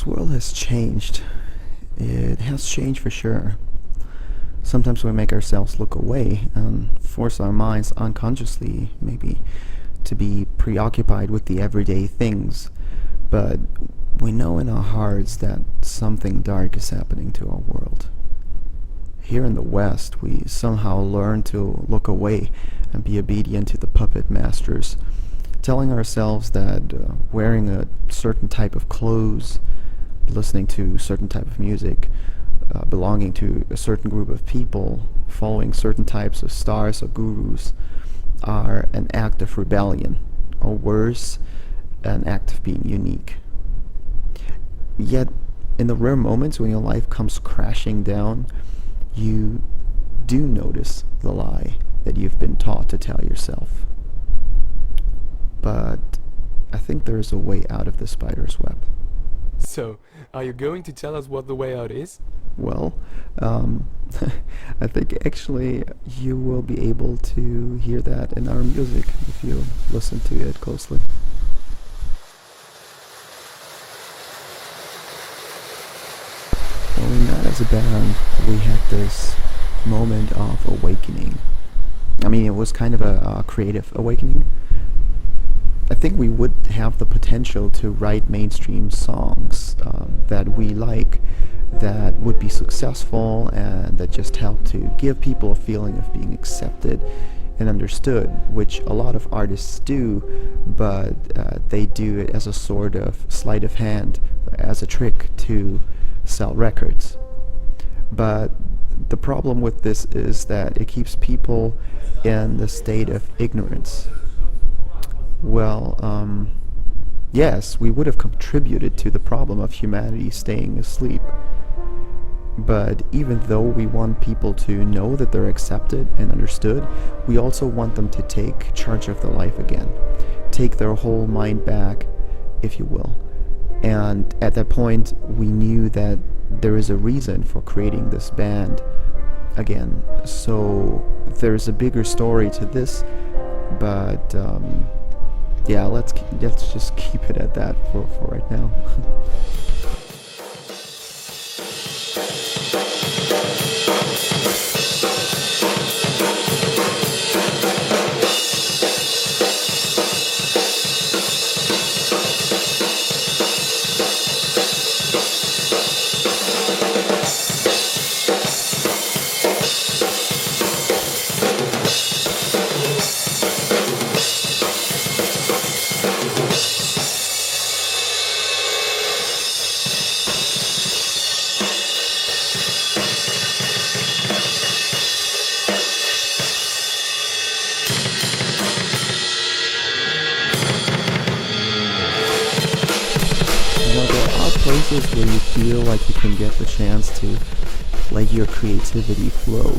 world has changed. It has changed for sure. Sometimes we make ourselves look away and force our minds unconsciously, maybe, to be preoccupied with the everyday things. But we know in our hearts that something dark is happening to our world. Here in the West, we somehow learn to look away and be obedient to the puppet masters, telling ourselves that wearing a certain type of clothes, listening to a certain type of music, belonging to a certain group of people, following certain types of stars or gurus are an act of rebellion, or worse, an act of being unique. Yet, in the rare moments when your life comes crashing down, you do notice the lie that you've been taught to tell yourself. But I think there is a way out of the spider's web. So, are you going to tell us what the way out is? Well, I think actually you will be able to hear that in our music if you listen to it closely. When we met as a band, we had this moment of awakening. I mean, it was kind of a creative awakening. I think we would have the potential to write mainstream songs that we like, that would be successful and that just help to give people a feeling of being accepted and understood, which a lot of artists do, but they do it as a sort of sleight of hand, as a trick to sell records. But the problem with this is that it keeps people in the state of ignorance. Well, yes, we would have contributed to the problem of humanity staying asleep. But even though we want people to know that they're accepted and understood, we also want them to take charge of their life again, take their whole mind back, if you will. And at that point, we knew that there is a reason for creating this band again. So there's a bigger story to this, but yeah, let's just keep it at that for right now. There are places where you feel like you can get the chance to let your creativity flow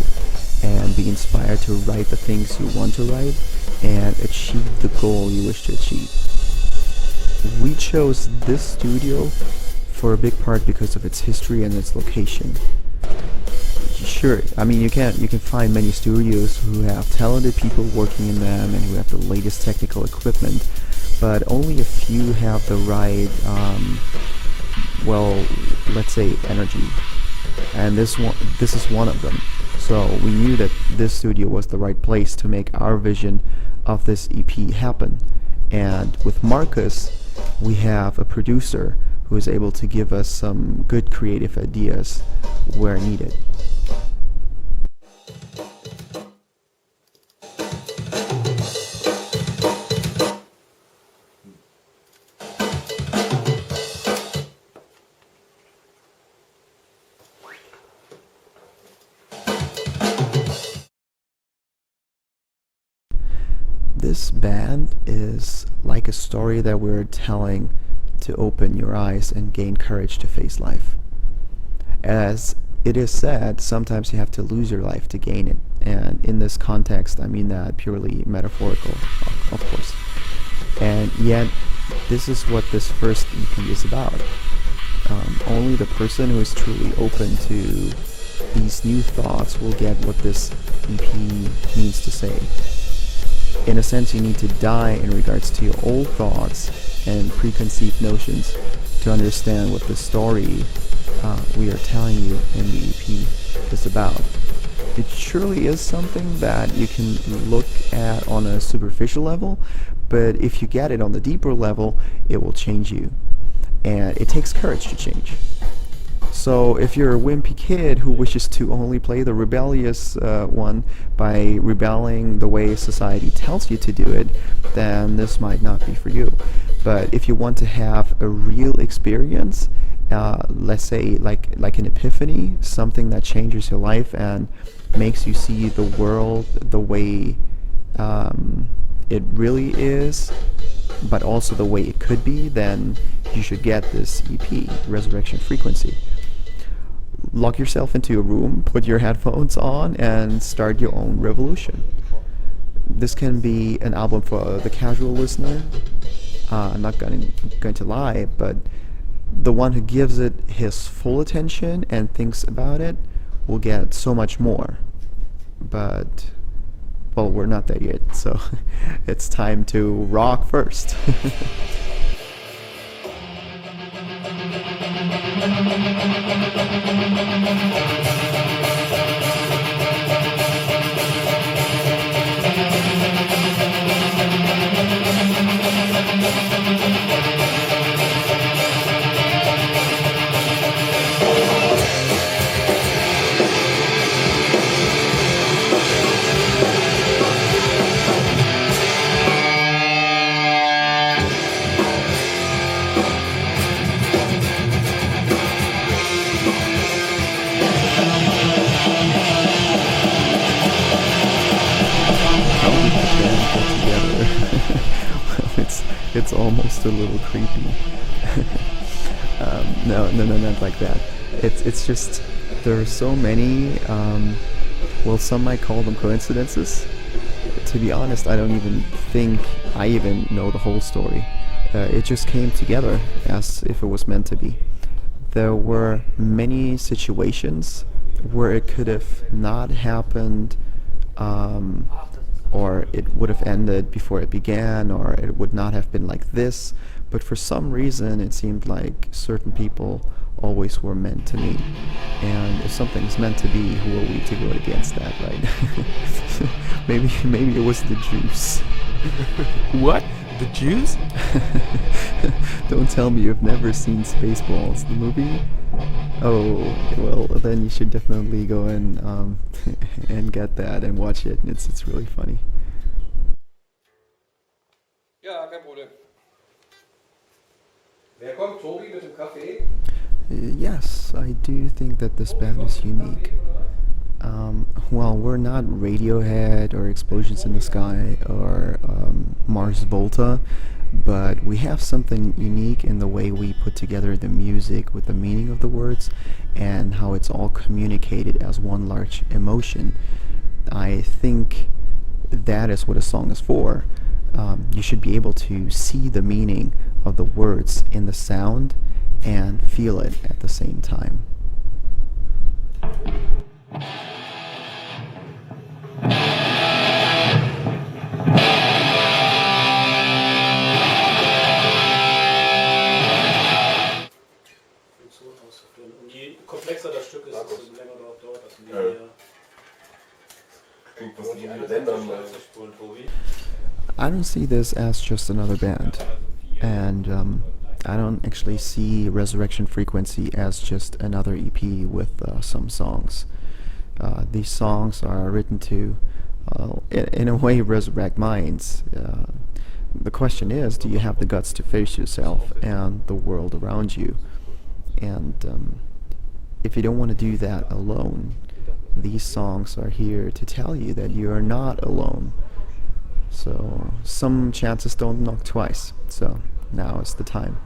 and be inspired to write the things you want to write and achieve the goal you wish to achieve. We chose this studio for a big part because of its history and its location. Sure, I mean you can find many studios who have talented people working in them and who have the latest technical equipment, but only a few have the right, well, let's say energy. And this is one of them. So we knew that this studio was the right place to make our vision of this EP happen. And with Marcus, we have a producer who is able to give us some good creative ideas where needed. This band is like a story that we're telling to open your eyes and gain courage to face life. As it is said, sometimes you have to lose your life to gain it. And in this context, I mean that purely metaphorical, of course. And yet, this is what this first EP is about. Only the person who is truly open to these new thoughts will get what this EP means to say. In a sense, you need to die in regards to your old thoughts and preconceived notions to understand what the story we are telling you in the EP is about. It surely is something that you can look at on a superficial level, but if you get it on the deeper level, it will change you. And it takes courage to change. So if you're a wimpy kid who wishes to only play the rebellious one by rebelling the way society tells you to do it, then this might not be for you. But if you want to have a real experience, let's say like an epiphany, something that changes your life and makes you see the world the way it really is, but also the way it could be, then you should get this EP, Resurrection Frequency. Lock yourself into a room, put your headphones on, and start your own revolution. This can be an album for the casual listener. I'm not going to lie, but the one who gives it his full attention and thinks about it will get so much more. But, well, we're not there yet, so it's time to rock first. How did the band get together? Well, it's almost a little creepy. No, not like that. It's just there are so many. Well, some might call them coincidences. To be honest, I don't even think I even know the whole story. It just came together as if it was meant to be. There were many situations where it could have not happened, or it would have ended before it began, or it would not have been like this. But for some reason, it seemed like certain people always were meant to meet. And if something is meant to be, who are we to go against that, right? maybe it was the juice. What? The Jews? Don't tell me you've never seen Spaceballs, the movie? Oh, well, then you should definitely go and and get that and watch it. It's really funny. Ja, kein Problem. Wer kommt? Tobi mit dem Kaffee? Yes, I do think that this band is unique. Well, we're not Radiohead or Explosions in the Sky or Mars Volta, but we have something unique in the way we put together the music with the meaning of the words and how it's all communicated as one large emotion. I think that is what a song is for. You should be able to see the meaning of the words in the sound and feel it at the same time. Und je komplexer das Stück ist, desto länger dauert das. Und Was die Länder mal. I don't see this as just another band, and I don't actually see Resurrection Frequency as just another EP with some songs. These songs are written to, in a way, resurrect minds. The question is, do you have the guts to face yourself and the world around you? And if you don't want to do that alone, these songs are here to tell you that you are not alone. So some chances don't knock twice. So now is the time.